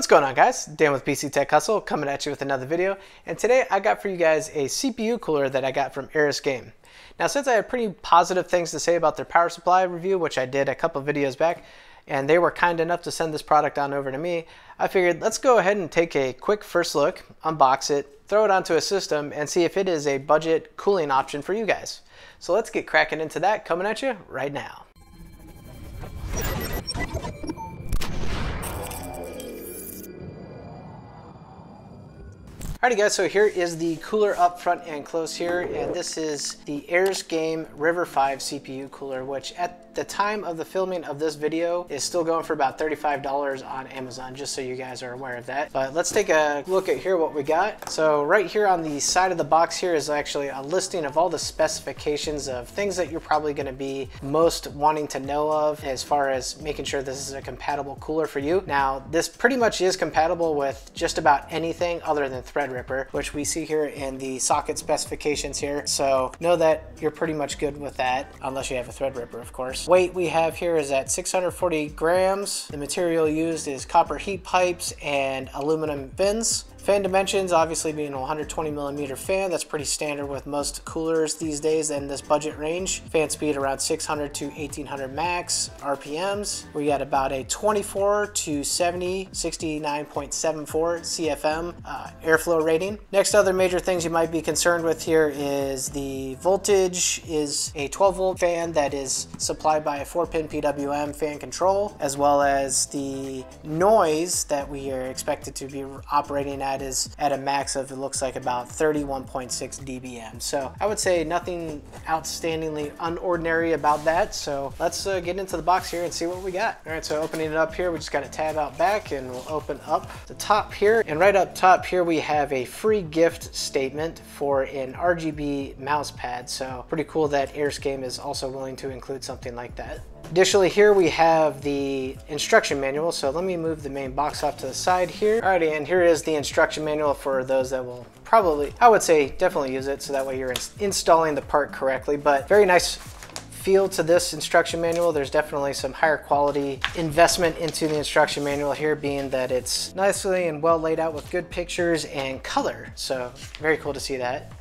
What's going on, guys? Dan with PC Tech Hustle coming at you with another video, and today I got for you guys a CPU cooler that I got from AresGame. Now, since I have pretty positive things to say about their power supply review, which I did a couple videos back, and they were kind enough to send this product on over to me, I figured let's go ahead and take a quick first look, unbox it, throw it onto a system, and see if it is a budget cooling option for you guys. So let's get cracking into that, coming at you right now. Alrighty guys, so here is the cooler up front and close here, and this is the AresGame River 5 CPU cooler, which at the time of the filming of this video is still going for about $35 on Amazon, just so you guys are aware of that. But let's take a look at here what we got. So right here on the side of the box here is actually a listing of all the specifications of things that you're probably going to be most wanting to know of as far as making sure this is a compatible cooler for you. Now, this pretty much is compatible with just about anything other than Threadripper, which we see here in the socket specifications here. So know that you're pretty much good with that, unless you have a Threadripper, of course. Weight we have here is at 640 grams. The material used is copper heat pipes and aluminum fins. Fan dimensions, obviously being a 120 millimeter fan, that's pretty standard with most coolers these days in this budget range. Fan speed around 600 to 1800 max RPMs. We got about a 24 to 70, 69.74 CFM airflow rating. Next, other major things you might be concerned with here is the voltage is a 12 volt fan that is supplied by a 4-pin PWM fan control, as well as the noise that we are expected to be operating at is at a max of, it looks like, about 31.6 dBm. So I would say nothing outstandingly unordinary about that. So let's get into the box here and see what we got. All right, so opening it up here, we just got a tab out back, and we'll open up the top here. And right up top here, we have a free gift statement for an RGB mouse pad. So pretty cool that AresGame is also willing to include something like that. Additionally, here we have the instruction manual. So let me move the main box off to the side here. Alrighty, and here is the instruction manual for those that will probably, I would say, definitely use it, so that way you're installing the part correctly. But very nice feel to this instruction manual. There's definitely some higher quality investment into the instruction manual here, being that it's nicely and well laid out with good pictures and color. So very cool to see that.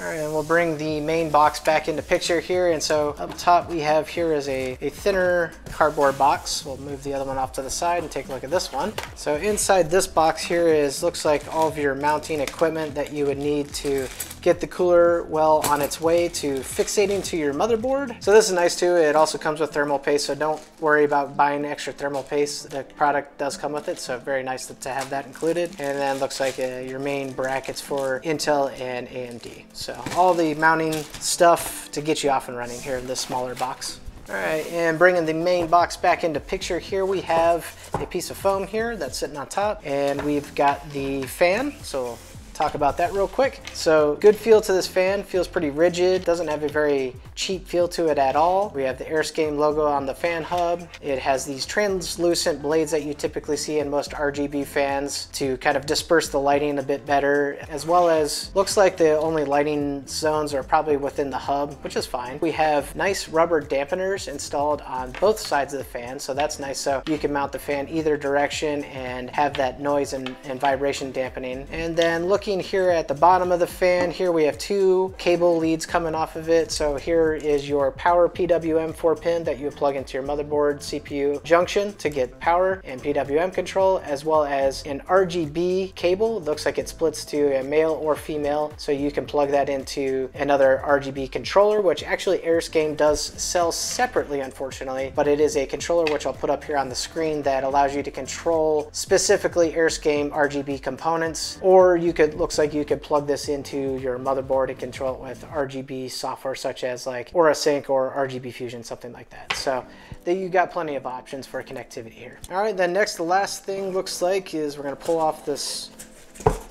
All right, and we'll bring the main box back into picture here. And so up top we have here is a thinner cardboard box. We'll move the other one off to the side and take a look at this one. So inside this box here looks like all of your mounting equipment that you would need to get the cooler well on its way to fixating to your motherboard. So this is nice too. It also comes with thermal paste, so don't worry about buying extra thermal paste. The product does come with it, so very nice to have that included. And then looks like your main brackets for Intel and AMD. So all the mounting stuff to get you off and running here in this smaller box. All right, and bringing the main box back into picture here, we have a piece of foam here that's sitting on top, and we've got the fan. So we'll talk about that real quick. So good feel to this fan, feels pretty rigid, doesn't have a very cheap feel to it at all. We have the AresGame logo on the fan hub. It has these translucent blades that you typically see in most RGB fans to kind of disperse the lighting a bit better, as well as looks like the only lighting zones are probably within the hub, which is fine. We have nice rubber dampeners installed on both sides of the fan, so that's nice. So you can mount the fan either direction and have that noise and vibration dampening. And then looking here at the bottom of the fan, here we have two cable leads coming off of it. So here is your power PWM 4-pin that you plug into your motherboard CPU junction to get power and PWM control, as well as an RGB cable. It looks like it splits to a male or female, so you can plug that into another RGB controller, which actually AresGame does sell separately, unfortunately, but it is a controller which I'll put up here on the screen that allows you to control specifically AresGame RGB components. Or you could, looks like you could plug this into your motherboard and control it with RGB software such as like AuraSync or RGB Fusion, something like that. So you got plenty of options for connectivity here. All right, then next, the last thing looks like is we're gonna pull off this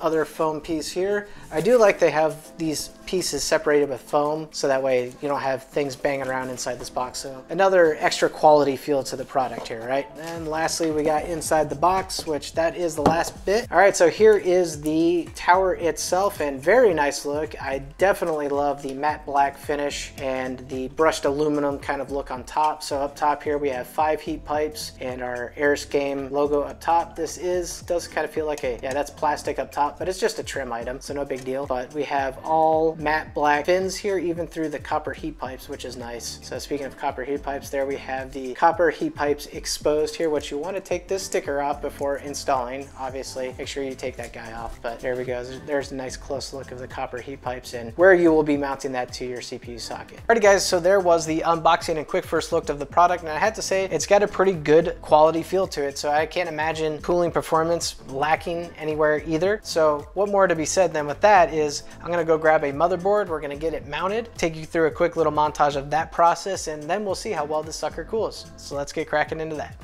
other foam piece here. I do like they have these pieces separated with foam, so that way you don't have things banging around inside this box. So another extra quality feel to the product here, right? And lastly, we got inside the box, which that is the last bit. All right, so here is the tower itself, and very nice look. I definitely love the matte black finish and the brushed aluminum kind of look on top. So up top here we have 5 heat pipes and our AresGame logo up top. This does kind of feel like that's plastic up top, but it's just a trim item, so no big deal. But we have all matte black fins here, even through the copper heat pipes, which is nice. So speaking of copper heat pipes, there we have the copper heat pipes exposed here, which you want to take this sticker off before installing. Obviously, make sure you take that guy off, but there we go. There's a nice close look of the copper heat pipes and where you will be mounting that to your CPU socket. Alrighty guys, so there was the unboxing and quick first look of the product, and I had to say it's got a pretty good quality feel to it, so I can't imagine cooling performance lacking anywhere either. So what more to be said than with that is I'm gonna go grab a motherboard, we're gonna get it mounted, take you through a quick little montage of that process, and then we'll see how well this sucker cools. So let's get cracking into that.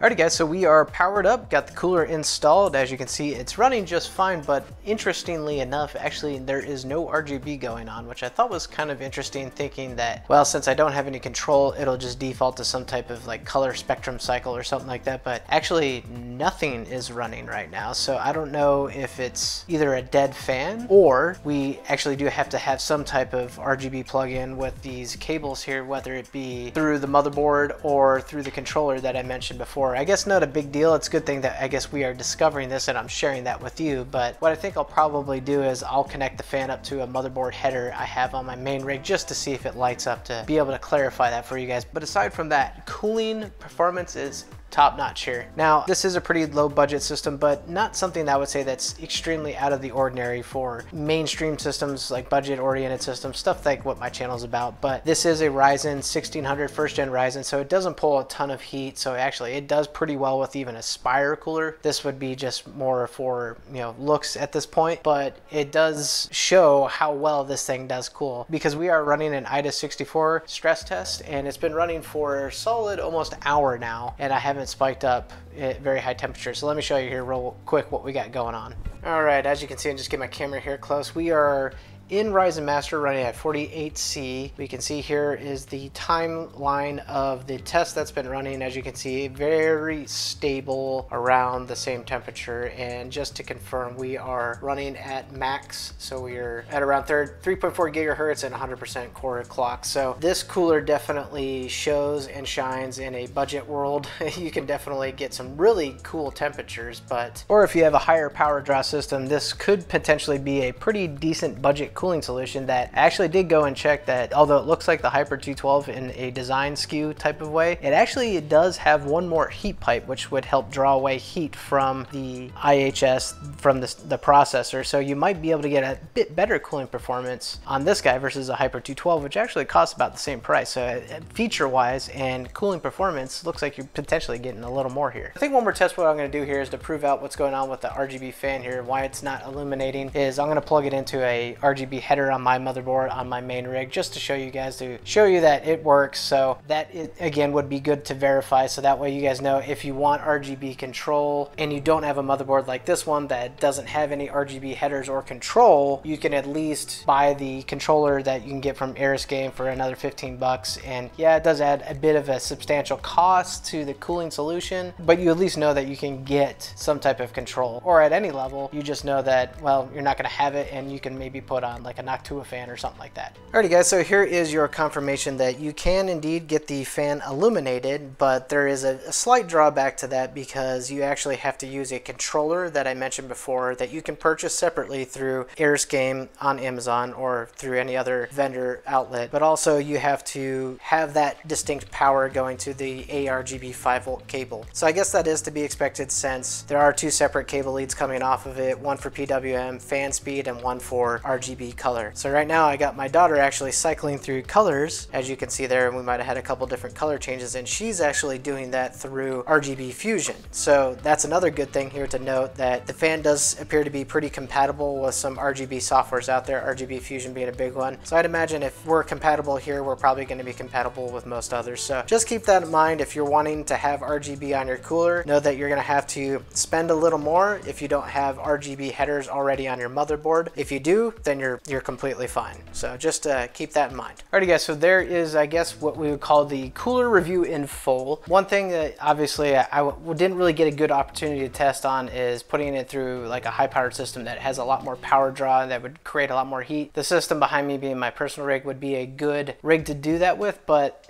Alrighty guys, so we are powered up, got the cooler installed. As you can see, it's running just fine, but interestingly enough, actually there is no RGB going on, which I thought was kind of interesting, thinking that, well, since I don't have any control, it'll just default to some type of like color spectrum cycle or something like that, but actually nothing is running right now. So I don't know if it's either a dead fan or we actually do have to have some type of RGB plug-in with these cables here, whether it be through the motherboard or through the controller that I mentioned before. I guess not a big deal. It's a good thing that I guess we are discovering this and I'm sharing that with you. But what I think I'll probably do is I'll connect the fan up to a motherboard header I have on my main rig just to see if it lights up, to be able to clarify that for you guys. But aside from that, cooling performance is top notch here. Now, this is a pretty low budget system, but not something that I would say that's extremely out of the ordinary for mainstream systems, like budget oriented systems, stuff like what my channel is about. But this is a Ryzen 1600 first gen Ryzen, so it doesn't pull a ton of heat. So actually it does pretty well with even a Spire cooler. This would be just more for, you know, looks at this point, but it does show how well this thing does cool, because we are running an IDA 64 stress test and it's been running for a solid almost an hour now, and I haven't spiked up at very high temperatures. So let me show you here real quick what we got going on. All right, as you can see, and just get my camera here close, we are in Ryzen Master running at 48C. We can see here is the timeline of the test that's been running. As you can see, very stable around the same temperature. And just to confirm, we are running at max. So we are at around 3.4 gigahertz and 100% core clock. So this cooler definitely shows and shines in a budget world. You can definitely get some really cool temperatures, or if you have a higher power draw system, this could potentially be a pretty decent budget cooling solution that I actually did go and check that although it looks like the Hyper 212 in a design SKU type of way, it does have one more heat pipe, which would help draw away heat from the IHS from the processor. So you might be able to get a bit better cooling performance on this guy versus a Hyper 212, which actually costs about the same price. So feature wise and cooling performance, looks like you're potentially getting a little more here. I think one more test what I'm going to do here is to prove out what's going on with the RGB fan here, why it's not illuminating, is I'm going to plug it into a RGB header on my motherboard on my main rig just to show you guys, to show you that it works. So that it, again, would be good to verify, so that way you guys know if you want RGB control and you don't have a motherboard like this one that doesn't have any RGB headers or control, you can at least buy the controller that you can get from AresGame for another 15 bucks. And yeah, it does add a bit of a substantial cost to the cooling solution, but you at least know that you can get some type of control, or at any level you just know that, well, you're not going to have it and you can maybe put on like a Noctua fan or something like that. Alrighty guys, so here is your confirmation that you can indeed get the fan illuminated, but there is a slight drawback to that because you actually have to use a controller that I mentioned before that you can purchase separately through AresGame on Amazon or through any other vendor outlet, but also you have to have that distinct power going to the ARGB 5-volt cable. So I guess that is to be expected since there are two separate cable leads coming off of it, one for PWM fan speed and one for RGB color. So right now I got my daughter actually cycling through colors, as you can see there, and we might have had a couple different color changes, and she's actually doing that through RGB Fusion. So that's another good thing here to note, that the fan does appear to be pretty compatible with some RGB softwares out there, RGB Fusion being a big one. So I'd imagine if we're compatible here, we're probably going to be compatible with most others. So just keep that in mind. If you're wanting to have RGB on your cooler, know that you're going to have to spend a little more if you don't have RGB headers already on your motherboard. If you do, then you're completely fine. So just keep that in mind. Alrighty guys, so there is, I guess, what we would call the cooler review in full. One thing that obviously I didn't really get a good opportunity to test on is putting it through like a high powered system that has a lot more power draw, that would create a lot more heat. The system behind me being my personal rig would be a good rig to do that with, but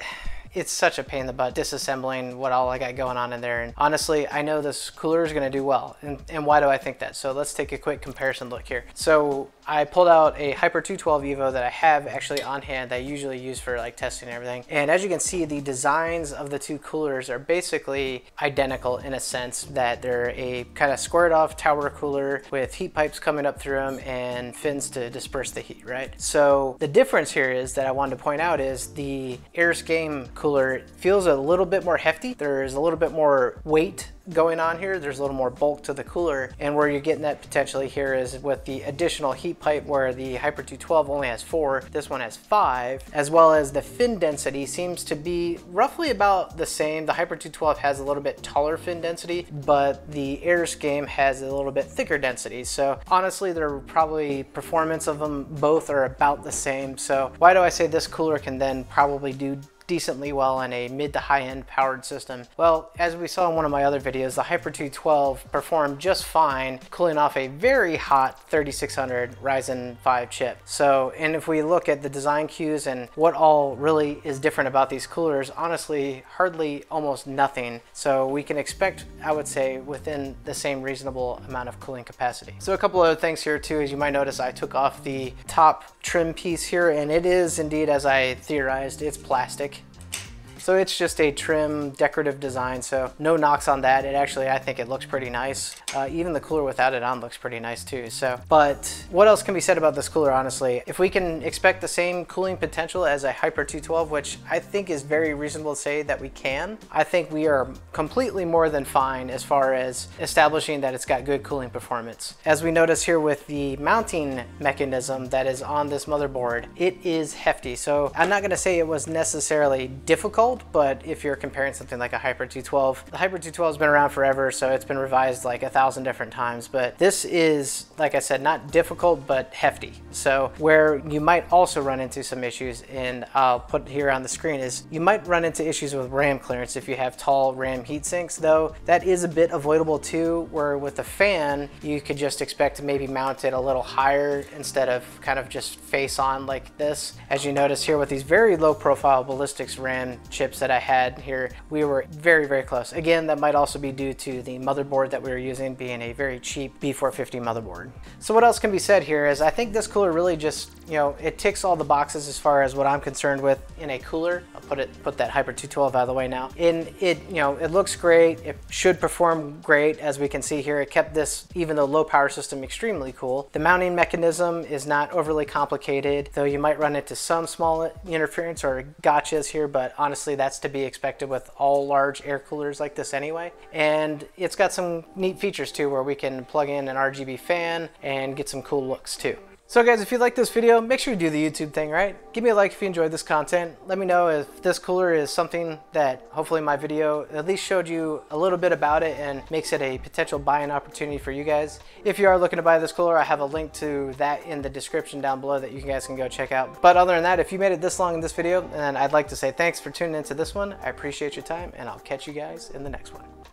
it's such a pain in the butt disassembling what all I got going on in there. And honestly, I know this cooler is going to do well. And why do I think that? So let's take a quick comparison look here. So I pulled out a Hyper 212 Evo that I have actually on hand that I usually use for like testing and everything. And as you can see, the designs of the two coolers are basically identical in a sense that they're a kind of squared off tower cooler with heat pipes coming up through them and fins to disperse the heat, right? So the difference here is that I wanted to point out is the AresGame cooler feels a little bit more hefty. There's a little bit more weight going on here. There's a little more bulk to the cooler, and where you're getting that potentially here is with the additional heat pipe, where the Hyper 212 only has 4, this one has 5, as well as the fin density seems to be roughly about the same. The Hyper 212 has a little bit taller fin density, but the AresGame has a little bit thicker density. So honestly, they're probably, performance of them both are about the same. So why do I say this cooler can then probably do decently well in a mid to high end powered system? Well, as we saw in one of my other videos, the Hyper 212 performed just fine cooling off a very hot 3600 Ryzen 5 chip. So, and if we look at the design cues and what all really is different about these coolers, honestly, hardly almost nothing. So we can expect, I would say, within the same reasonable amount of cooling capacity. So a couple other things here too, as you might notice, I took off the top trim piece here, and it is indeed, as I theorized, it's plastic. So it's just a trim decorative design, so no knocks on that. It actually, I think it looks pretty nice. Even the cooler without it on looks pretty nice too. So, but what else can be said about this cooler, honestly? If we can expect the same cooling potential as a Hyper 212, which I think is very reasonable to say that we can, I think we are completely more than fine as far as establishing that it's got good cooling performance. As we notice here with the mounting mechanism that is on this motherboard, it is hefty. So I'm not gonna say it was necessarily difficult, but if you're comparing something like a Hyper 212, the Hyper 212 has been around forever, so it's been revised like 1,000 different times, but this is, like I said, not difficult, but hefty. So where you might also run into some issues, and I'll put here on the screen, is you might run into issues with RAM clearance if you have tall RAM heat sinks, though that is a bit avoidable too, where with the fan, you could just expect to maybe mount it a little higher instead of kind of just face on like this. As you notice here with these very low profile ballistics RAM chips, chips that I had here, we were very, very close. Again, that might also be due to the motherboard that we were using being a very cheap B450 motherboard. So what else can be said here is I think this cooler really just, you know, it ticks all the boxes as far as what I'm concerned with in a cooler. I'll put that Hyper 212 out of the way now. And it, you know, it looks great. It should perform great. As we can see here, it kept this, even though low power system, extremely cool. The mounting mechanism is not overly complicated, though you might run into some small interference or gotchas here, but honestly, that's to be expected with all large air coolers like this anyway. And it's got some neat features too, where we can plug in an RGB fan and get some cool looks too. So guys, if you like this video, make sure you do the YouTube thing, right? Give me a like if you enjoyed this content. Let me know if this cooler is something that hopefully my video at least showed you a little bit about it and makes it a potential buying opportunity for you guys. If you are looking to buy this cooler, I have a link to that in the description down below that you guys can go check out. But other than that, if you made it this long in this video, then I'd like to say thanks for tuning into this one. I appreciate your time, and I'll catch you guys in the next one.